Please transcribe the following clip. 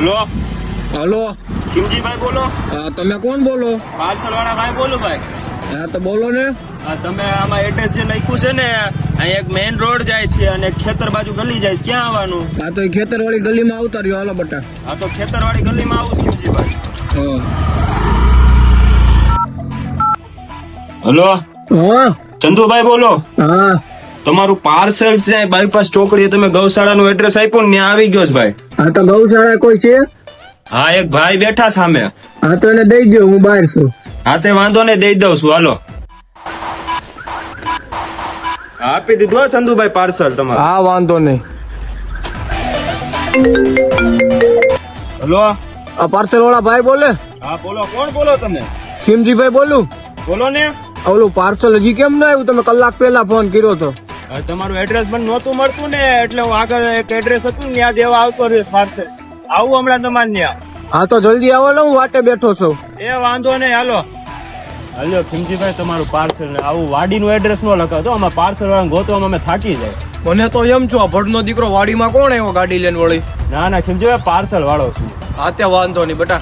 Hello hello Khimji भाई बोलो તમે કોણ બોલો? પાર્સલ વાળા ભાઈ બોલો ભાઈ હા તો બોલો ને. તમે આમાં એડ્રેસ જે લખ્યું છે ને અહીં એક મેઇન રોડ જાય છે અને ખેતર બાજુ ગલી જાય છે ક્યાં આવવાનું? હા તો ખેતર વાળી ગલીમાં આવતા રહ્યો. હાલો બટા. હા તો ખેતર વાળી ગલીમાં આવું ખિમજી ભાઈ. હેલો હા ચંદુભાઈ બોલો. હા તમારું પાર્સલ છે બાયપાસ ચોકડીએ તમે ગૌશાળાનું એડ્રેસ આપ્યું ને ત્યાં આવી ગયો છે ભાઈ. હા તો ગૌશાળા કોઈ છે? હા એક ભાઈ બેઠા સામે. હા તો એને દઈ દો, હું બહાર છું. હા તે વાંધો નહીં દઈ દઉં છું હાલો. આપી દીધું હો ચંદુભાઈ પાર્સલ તમારું. હા વાંધો નહીં. હેલો આ પાર્સલ વાળા ભાઈ બોલે? હા બોલો કોણ બોલો તમે? ખીમજીભાઈ બોલું. બોલો ને. ઓલું પાર્સલ હજી કેમ ના આવ્યું? તમે કલાક પહેલા ફોન કર્યો તો. તમારું એડ્રેસ પણ નહોતું મળતું ને એટલે હું આગળ એક એડ્રેસ હતું ને ત્યાં દેવા આવતો રહ્યો પાર્સલ. આવું હમણાં તમારે ત્યાં. હા તો જલ્દી આવો ને, હું વાટે બેઠો છું. એ વાંધો નહીં હાલો. હાલો ખીમજીભાઈ તમારું પાર્સલ ને આવું વાડીનું એડ્રેસ નો લખાતો આમાં પાર્સલ વાળા ગોતવામાં અમે થાકી જાય. મને તો એમ છો ભડનો દીકરો વાડીમાં કોણ આવ્યો ગાડી લઈને વળી? ના ના ખીમજીભાઈ પાર્સલ વાળો છું. હા તે વાંધો નહીં બેટા.